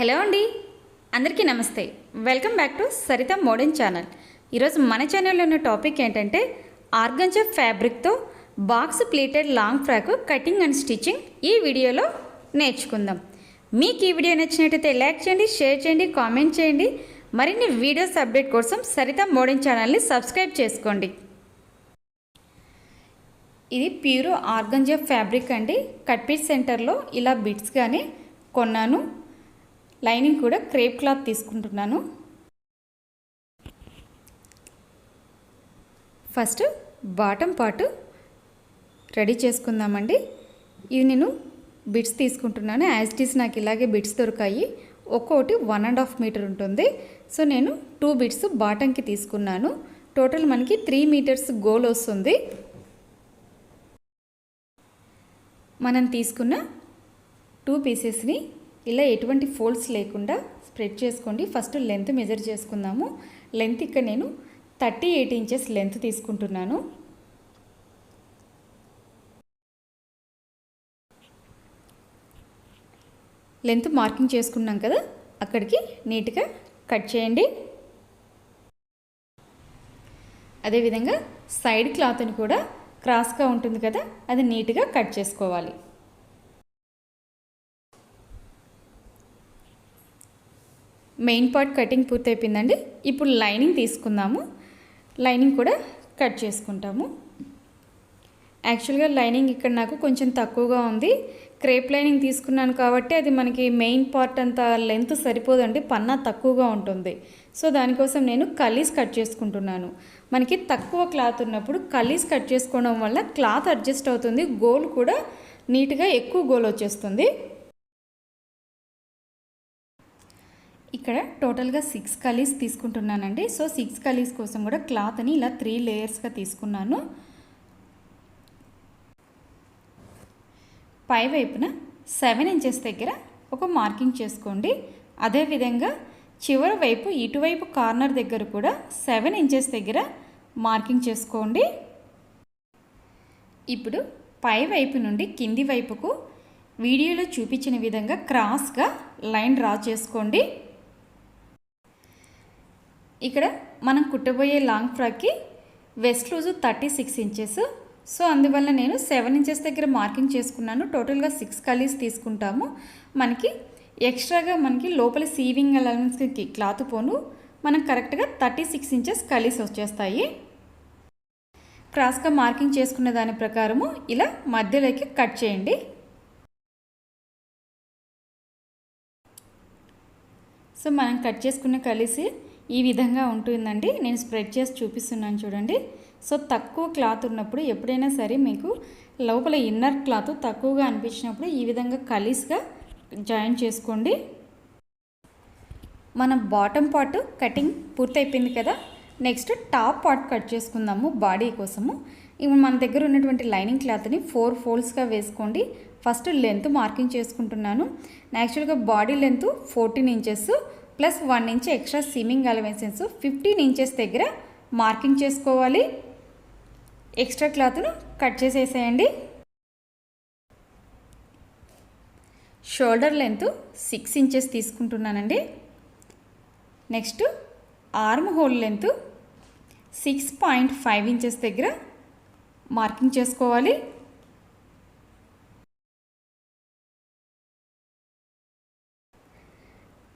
Hello అండి, అందరికీ నమస్తే. Welcome back to Sarita modern channel. ఈరోజు మన ఛానల్లో ఉన్న టాపిక్ ఏంటంటే ఆర్గంజా ఫ్యాబ్రిక్తో box pleated long frock cutting and stitching ఈ వీడియోలో నేర్చుకుందాం. మీకు ఈ వీడియో నచ్చినట్టయితే లైక్ చేయండి, షేర్ చేయండి, కామెంట్ చేయండి. మరిన్ని వీడియోస్ అప్డేట్ కోసం సరిత మోడర్న్ ఛానల్ని సబ్స్క్రైబ్ చేసుకోండి. ఇది ప్యూర్ ఆర్గంజా ఫ్యాబ్రిక్ అండి. కట్ పీస్ సెంటర్లో ఇలా బిట్స్ కానీ కొన్నాను. లైనింగ్ కూడా క్రేప్ క్లాత్ తీసుకుంటున్నాను. ఫస్ట్ బాటమ్ పార్ట్ రెడీ చేసుకుందామండి. ఇది నేను బిట్స్ తీసుకుంటున్నాను. యాజ్ ఇట్ ఈస్ నాకు ఇలాగే బిట్స్ దొరికాయి. ఒక్కొక్కటి 1.5 మీటర్ ఉంటుంది. సో నేను 2 బిట్స్ బాటంకి తీసుకున్నాను. టోటల్ మనకి 3 మీటర్స్ గోల్ వస్తుంది. మనం తీసుకున్న 2 పీసెస్ని ఇలా ఎటువంటి ఫోల్డ్స్ లేకుండా స్ప్రెడ్ చేసుకోండి. ఫస్ట్ లెంత్ మెజర్ చేసుకుందాము. లెంత్ ఇక్కడ నేను 38 ఇంచెస్ లెంత్ తీసుకుంటున్నాను. లెంత్ మార్కింగ్ చేసుకున్నాం కదా, అక్కడికి నీట్గా కట్ చేయండి. అదేవిధంగా సైడ్ క్లాత్ని కూడా క్రాస్గా ఉంటుంది కదా, అది నీట్గా కట్ చేసుకోవాలి. మెయిన్ పార్ట్ కటింగ్ పూర్తయిపోయిందండి. ఇప్పుడు లైనింగ్ తీసుకుందాము. లైనింగ్ కూడా కట్ చేసుకుంటాము. యాక్చువల్గా లైనింగ్ ఇక్కడ నాకు కొంచెం తక్కువగా ఉంది. క్రేప్ లైనింగ్ తీసుకున్నాను కాబట్టి అది మనకి మెయిన్ పార్ట్ అంతా లెంత్ సరిపోదండి, పన్నా తక్కువగా ఉంటుంది. సో దానికోసం నేను కలీస్ కట్ చేసుకుంటున్నాను. మనకి తక్కువ క్లాత్ ఉన్నప్పుడు కలీస్ కట్ చేసుకోవడం వల్ల క్లాత్ అడ్జస్ట్ అవుతుంది, గోల్ కూడా నీట్గా ఎక్కువ గోల్ వచ్చేస్తుంది. ఇక్కడ టోటల్గా 6 కలీస్ తీసుకుంటున్నానండి. సో 6 కలీస్ కోసం కూడా క్లాత్ని ఇలా 3 లేయర్స్గా తీసుకున్నాను. పై వైపున 7 ఇంచెస్ దగ్గర ఒక మార్కింగ్ చేసుకోండి. అదేవిధంగా చివరి వైపు ఇటువైపు కార్నర్ దగ్గర కూడా 7 ఇంచెస్ దగ్గర మార్కింగ్ చేసుకోండి. ఇప్పుడు పై వైపు నుండి కింది వైపుకు వీడియోలో చూపించిన విధంగా క్రాస్గా లైన్ డ్రా చేసుకోండి. ఇక్కడ మనం కుట్టబోయే లాంగ్ ఫ్రాక్కి వెస్ట్ లూజు 36 ఇంచెస్. సో అందువల్ల నేను 7 ఇంచెస్ దగ్గర మార్కింగ్ చేసుకున్నాను. టోటల్గా 6 కలీస్ తీసుకుంటాము. మనకి ఎక్స్ట్రాగా మనకి లోపల సీవింగ్ అలవెన్స్కి క్లాత్ పోను మనం కరెక్ట్గా 36 ఇంచెస్ కలీస్ వచ్చేస్తాయి. క్రాస్గా మార్కింగ్ చేసుకున్న దాని ప్రకారము ఇలా మధ్యలోకి కట్ చేయండి. సో మనం కట్ చేసుకున్న కలీస్ ఈ విధంగా ఉంటుందండి. నేను స్ప్రెడ్ చేసి చూపిస్తున్నాను చూడండి. సో తక్కువ క్లాత్ ఉన్నప్పుడు ఎప్పుడైనా సరే మీకు లోపల ఇన్నర్ క్లాత్ తక్కువగా అనిపించినప్పుడు ఈ విధంగా కలీస్గా జాయిన్ చేసుకోండి. మన బాటమ్ పార్ట్ కటింగ్ పూర్తయిపోయింది కదా, నెక్స్ట్ టాప్ పార్ట్ కట్ చేసుకుందాము బాడీ కోసము. ఇప్పుడు మన దగ్గర ఉన్నటువంటి లైనింగ్ క్లాత్ని 4 ఫోల్డ్స్గా వేసుకోండి. ఫస్ట్ లెంత్ మార్కింగ్ చేసుకుంటున్నాను. యాక్చువల్గా body length 14 inches plus 1 inch extra seaming allowances 15 inches దగ్గర మార్కింగ్ చేసుకోవాలి. ఎక్స్ట్రా క్లాత్ను కట్ చేసేసేయండి. షోల్డర్ లెంత్ 6 ఇంచెస్ తీసుకుంటున్నానండి. Next arm whole length 6.5 inches దగ్గర మార్కింగ్ చేసుకోవాలి.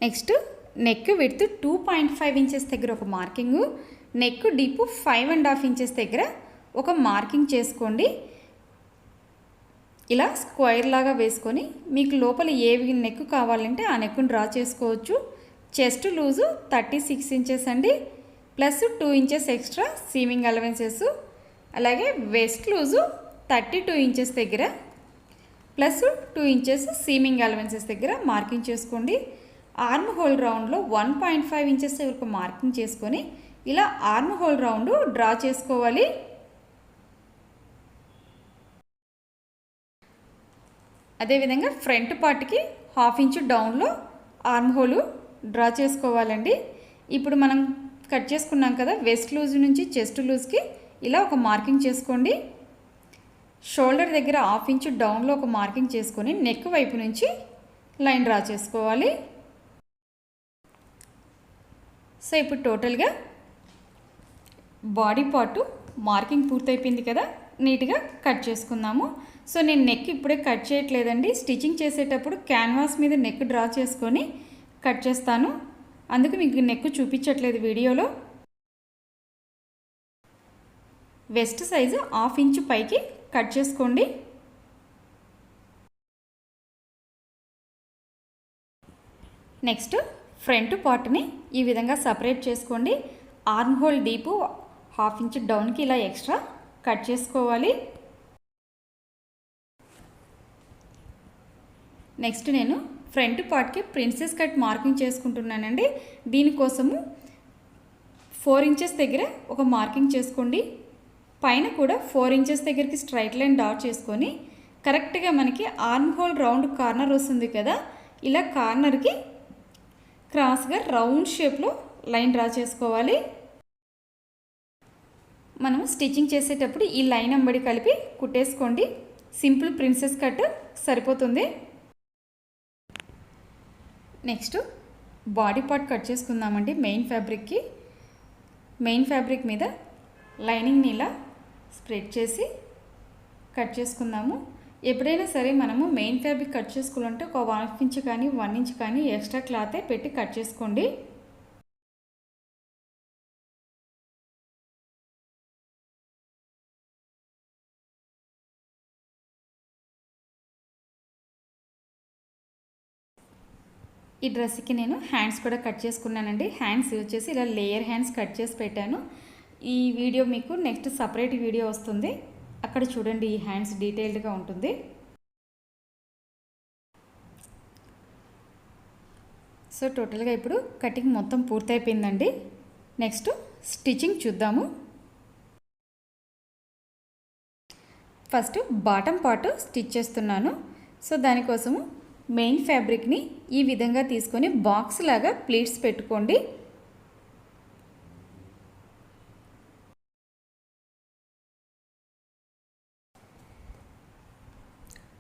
నెక్స్ట్ నెక్ విడ్త్ 2.5 ఇంచెస్ దగ్గర ఒక మార్కింగు, నెక్ డీప్ 5.5 ఇంచెస్ దగ్గర ఒక మార్కింగ్ చేసుకోండి. ఇలా స్క్వేర్ లాగా వేసుకొని మీకు లోపల ఏ నెక్ కావాలంటే ఆ నెక్ను డ్రా చేసుకోవచ్చు. చెస్ట్ లూజు 36 ఇంచెస్ అండి, plus 2 inches extra seaming allowances. అలాగే వెస్ట్ లూజు 32 ఇంచెస్ దగ్గర ప్లస్ 2 ఇంచెస్ సీమింగ్ అలవెన్సెస్ దగ్గర మార్కింగ్ చేసుకోండి. ఆర్మ్ హోల్ రౌండ్లో 1.5 ఇంచెస్ వరకు మార్కింగ్ చేసుకొని ఇలా ఆర్మ్ హోల్ రౌండ్ డ్రా చేసుకోవాలి. అదేవిధంగా ఫ్రంట్ పార్ట్కి 1/2 ఇంచ్ డౌన్లో ఆర్మ్ హోల్ డ్రా చేసుకోవాలండి. ఇప్పుడు మనం కట్ చేసుకున్నాం కదా, వెస్ట్ లూజ్ నుంచి చెస్ట్ లూజ్కి ఇలా ఒక మార్కింగ్ చేసుకోండి. షోల్డర్ దగ్గర 1/2 ఇంచ్ డౌన్లో ఒక మార్కింగ్ చేసుకొని నెక్ వైపు నుంచి లైన్ డ్రా చేసుకోవాలి. సో ఇప్పుడు టోటల్గా బాడీ పార్ట్ మార్కింగ్ పూర్తయిపోయింది కదా, నీట్గా కట్ చేసుకుందాము. సో నేను నెక్ ఇప్పుడే కట్ చేయట్లేదండి, స్టిచ్చింగ్ చేసేటప్పుడు క్యాన్వాస్ మీద నెక్ డ్రా చేసుకొని కట్ చేస్తాను, అందుకు మీకు నెక్ చూపించట్లేదు వీడియోలో. వెస్ట్ సైజు 1/2 ఇంచు పైకి కట్ చేసుకోండి. నెక్స్ట్ ఫ్రంట్ పార్ట్ని ఈ విధంగా సపరేట్ చేసుకోండి. ఆర్మ్ హోల్ డీపు 1/2 ఇంచు డౌన్కి ఇలా ఎక్స్ట్రా కట్ చేసుకోవాలి. నెక్స్ట్ నేను ఫ్రంట్ పార్ట్కి ప్రిన్సెస్ కట్ మార్కింగ్ చేసుకుంటున్నానండి. దీనికోసము 4 ఇంచెస్ దగ్గర ఒక మార్కింగ్ చేసుకోండి. పైన కూడా 4 ఇంచెస్ దగ్గరికి స్ట్రైట్ లైన్ డాట్ చేసుకొని కరెక్ట్గా మనకి ఆర్మ్ హోల్ రౌండ్ కార్నర్ వస్తుంది కదా, ఇలా కార్నర్కి క్రాస్గా రౌండ్ షేప్లో లైన్ డ్రా చేసుకోవాలి. మనం స్టిచ్చింగ్ చేసేటప్పుడు ఈ లైన్ అంబడి కలిపి కుట్టేసుకోండి. సింపుల్ ప్రిన్సెస్ కట్ సరిపోతుంది. నెక్స్ట్ బాడీ పార్ట్ కట్ చేసుకుందామండి. మెయిన్ ఫ్యాబ్రిక్ మీద లైనింగ్ని ఇలా స్ప్రెడ్ చేసి కట్ చేసుకుందాము. ఎప్పుడైనా సరే మనము మెయిన్ ఫ్యాబ్రిక్ కట్ చేసుకోవాలంటే ఒక 1/2 ఇంచ్ కానీ 1 ఇంచ్ కానీ ఎక్స్ట్రా క్లాతే పెట్టి కట్ చేసుకోండి. ఈ డ్రెస్కి నేను హ్యాండ్స్ కూడా కట్ చేసుకున్నానండి. హ్యాండ్స్ వచ్చేసి ఇలా లేయర్ హ్యాండ్స్ కట్ చేసి పెట్టాను. ఈ వీడియో మీకు నెక్స్ట్ సపరేట్ వీడియో వస్తుంది, అక్కడ చూడండి. ఈ హ్యాండ్స్ డీటెయిల్డ్గా ఉంటుంది. సో టోటల్గా ఇప్పుడు కటింగ్ మొత్తం పూర్తయిపోయిందండి. నెక్స్ట్ స్టిచ్చింగ్ చూద్దాము. ఫస్ట్ బాటమ్ పార్ట్ స్టిచ్ చేస్తున్నాను. సో దానికోసము మెయిన్ ఫ్యాబ్రిక్ని ఈ విధంగా తీసుకొని బాక్స్ లాగా ప్లీట్స్ పెట్టుకోండి.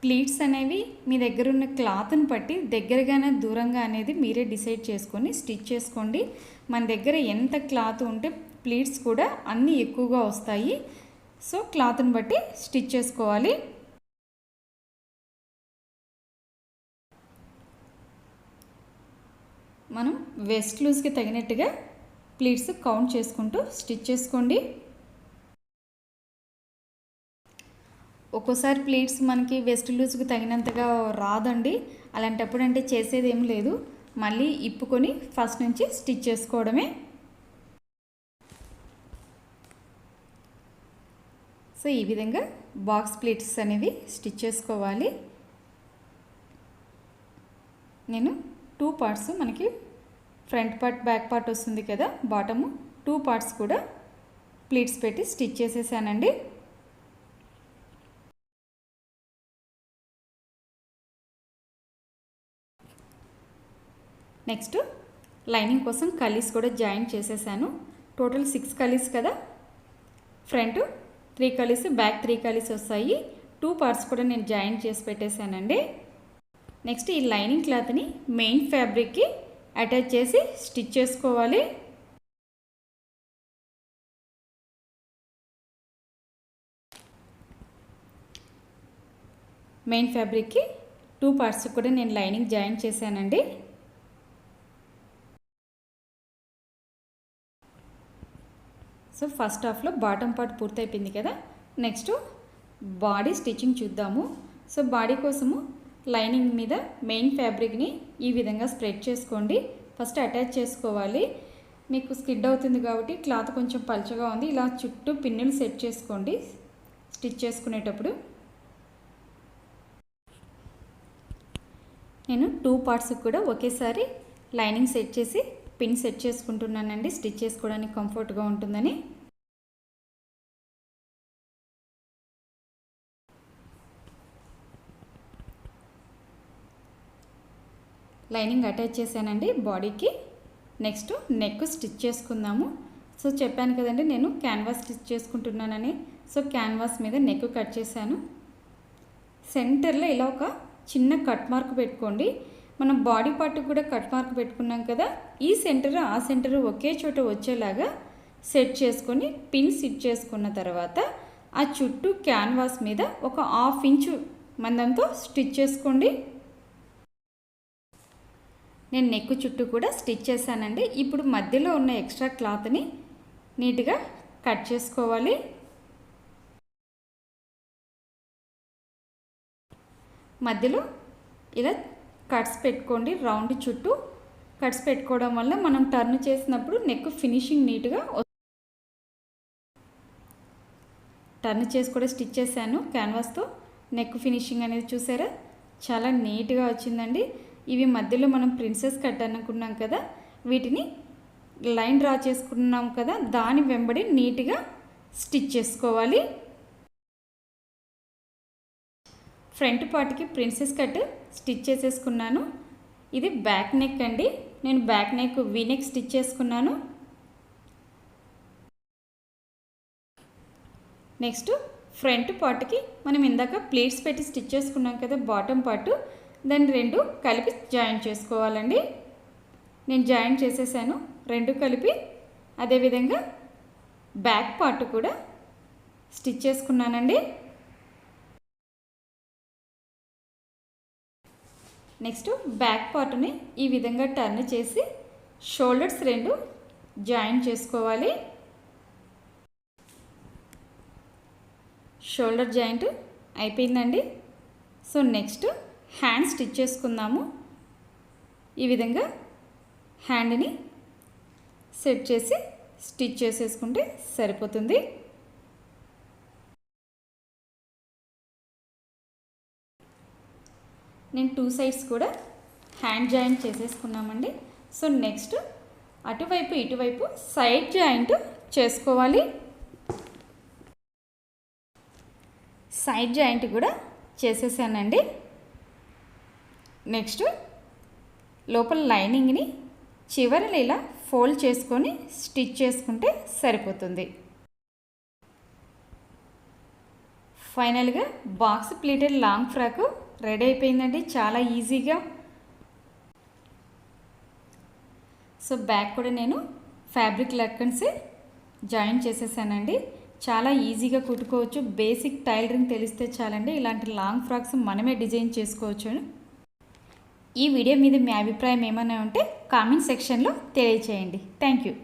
ప్లీట్స్ అనేవి మీ దగ్గర ఉన్న క్లాత్ని బట్టి దగ్గరగానే దూరంగా అనేది మీరే డిసైడ్ చేసుకొని స్టిచ్ చేసుకోండి. మన దగ్గర ఎంత క్లాత్ ఉంటే ప్లీట్స్ కూడా అన్నీ ఎక్కువగా వస్తాయి. సో క్లాత్ని బట్టి స్టిచ్ చేసుకోవాలి. మనం వెస్ట్ లూజ్కి తగినట్టుగా ప్లీట్స్ కౌంట్ చేసుకుంటూ స్టిచ్ చేసుకోండి. ఒక్కోసారి ప్లీట్స్ మనకి వెస్ట్ లూజ్కి తగినంతగా రాదండి. అలాంటప్పుడు అంటే చేసేది ఏం లేదు, మళ్ళీ ఇప్పుకొని ఫస్ట్ నుంచి స్టిచ్ చేసుకోవడమే. సో ఈ విధంగా బాక్స్ ప్లీట్స్ అనేవి స్టిచ్ చేసుకోవాలి. నేను 2 పార్ట్స్, మనకి ఫ్రంట్ పార్ట్ బ్యాక్ పార్ట్ వస్తుంది కదా, బాటము 2 పార్ట్స్ కూడా ప్లీట్స్ పెట్టి స్టిచ్ చేసేసానండి. నెక్స్ట్ లైనింగ్ కోసం కలీస్ కూడా జాయిన్ చేసేసాను. టోటల్ 6 కలీస్ కదా, ఫ్రంట్ 3 కలీస్, బ్యాక్ 3 కలీస్ వస్తాయి. 2 పార్ట్స్ కూడా నేను జాయిన్ చేసి పెట్టేశానండి. నెక్స్ట్ ఈ లైనింగ్ క్లాత్ని మెయిన్ ఫ్యాబ్రిక్కి అటాచ్ చేసి స్టిచ్ చేసుకోవాలి. మెయిన్ ఫ్యాబ్రిక్కి 2 పార్ట్స్ కూడా నేను లైనింగ్ జాయిన్ చేశానండి. సో ఫస్ట్ హాఫ్లో బాటమ్ పార్ట్ పూర్తయిపోయింది కదా, నెక్స్ట్ బాడీ స్టిచ్చింగ్ చూద్దాము. సో బాడీ కోసము లైనింగ్ మీద మెయిన్ ఫ్యాబ్రిక్ని ఈ విధంగా స్ప్రెడ్ చేసుకోండి. ఫస్ట్ అటాచ్ చేసుకోవాలి. మీకు స్కిడ్ అవుతుంది కాబట్టి క్లాత్ కొంచెం పల్చగా ఉంది, ఇలా చుట్టూ పిన్నులు సెట్ చేసుకోండి స్టిచ్ చేసుకునేటప్పుడు. నేను 2 పార్ట్స్ కూడా ఒకేసారి లైనింగ్ సెట్ చేసి పిన్ సెట్ చేసుకుంటున్నానండి, స్టిచ్ చేసుకోవడానికి కంఫర్ట్గా ఉంటుందని. లైనింగ్ అటాచ్ చేశానండి బాడీకి. నెక్స్ట్ నెక్ స్టిచ్ చేసుకుందాము. సో చెప్పాను కదండి నేను క్యాన్వాస్ స్టిచ్ చేసుకుంటున్నానని. సో క్యాన్వాస్ మీద నెక్ కట్ చేశాను. సెంటర్లో ఇలా ఒక చిన్న కట్ మార్క్ పెట్టుకోండి. మనం బాడీ పార్ట్ కూడా కట్ మార్క్ పెట్టుకున్నాం కదా, ఈ సెంటర్ ఆ సెంటర్ ఒకే చోట వచ్చేలాగా సెట్ చేసుకొని పిన్ సెట్ చేసుకున్న తర్వాత ఆ చుట్టూ క్యాన్వాస్ మీద ఒక 1/2 ఇంచు మందంతో స్టిచ్ చేసుకోండి. నేను నెక్ చుట్టూ కూడా స్టిచ్ చేశానండి. ఇప్పుడు మధ్యలో ఉన్న ఎక్స్ట్రా క్లాత్ని నీట్గా కట్ చేసుకోవాలి. మధ్యలో ఇలా కట్స్ పెట్టుకోండి. రౌండ్ చుట్టూ కట్స్ పెట్టుకోవడం వల్ల మనం టర్న్ చేసినప్పుడు నెక్ ఫినిషింగ్ నీట్గా టర్న్ చేసి కూడా స్టిచ్ చేశాను క్యాన్వాస్తో. నెక్ ఫినిషింగ్ అనేది చూసారా, చాలా నీట్గా వచ్చిందండి. ఇవి మధ్యలో మనం ప్రిన్సెస్ కట్ అనుకున్నాం కదా, వీటిని లైన్ డ్రా చేసుకున్నాం కదా, దాని వెంబడి నీట్గా స్టిచ్ చేసుకోవాలి. ఫ్రంట్ పార్ట్కి ప్రిన్సెస్ కట్ స్టిచ్ చేసేసుకున్నాను. ఇది బ్యాక్ నెక్ అండి. నేను back neck V neck stitch చేసుకున్నాను. నెక్స్ట్ ఫ్రంట్ పార్ట్కి మనం ఇందాక ప్లేట్స్ పెట్టి స్టిచ్ చేసుకున్నాం కదా, బాటమ్ పార్ట్, దాన్ని 2 కలిపి జాయింట్ చేసుకోవాలండి. నేను జాయింట్ చేసేసాను 2 కలిపి. అదేవిధంగా బ్యాక్ పార్ట్ కూడా స్టిచ్ చేసుకున్నానండి. నెక్స్ట్ బ్యాక్ పార్ట్ని ఈ విధంగా టర్న్ చేసి షోల్డర్స్ 2 జాయింట్ చేసుకోవాలి. షోల్డర్ జాయింట్ అయిపోయిందండి. సో నెక్స్ట్ హ్యాండ్ స్టిచ్ చేసుకుందాము. ఈ విధంగా హ్యాండ్ని సెట్ చేసి స్టిచ్ చేసేసుకుంటే సరిపోతుంది. నేను 2 సైడ్స్ కూడా హ్యాండ్ జాయింట్ చేసేసుకున్నామండి. సో నెక్స్ట్ అటువైపు ఇటువైపు సైడ్ జాయింట్ చేసుకోవాలి. సైడ్ జాయింట్ కూడా చేసేసానండి. నెక్స్ట్ లోపల లైనింగ్ని చివరలు ఇలా ఫోల్డ్ చేసుకొని స్టిచ్ చేసుకుంటే సరిపోతుంది. ఫైనల్గా box pleated long frock ready అయిపోయిందండి, చాలా ఈజీగా. సో బ్యాక్ కూడా నేను ఫ్యాబ్రిక్ లక్కన్సే జాయిన్ చేసేసానండి. చాలా ఈజీగా కుట్టుకోవచ్చు. బేసిక్ టైలరింగ్ తెలిస్తే చాలండి, ఇలాంటి లాంగ్ ఫ్రాక్స్ మనమే డిజైన్ చేసుకోవచ్చు. ఈ వీడియో మీద మీ అభిప్రాయం ఏమైనా ఉంటే కామెంట్ సెక్షన్లో తెలియచేయండి. Thank you.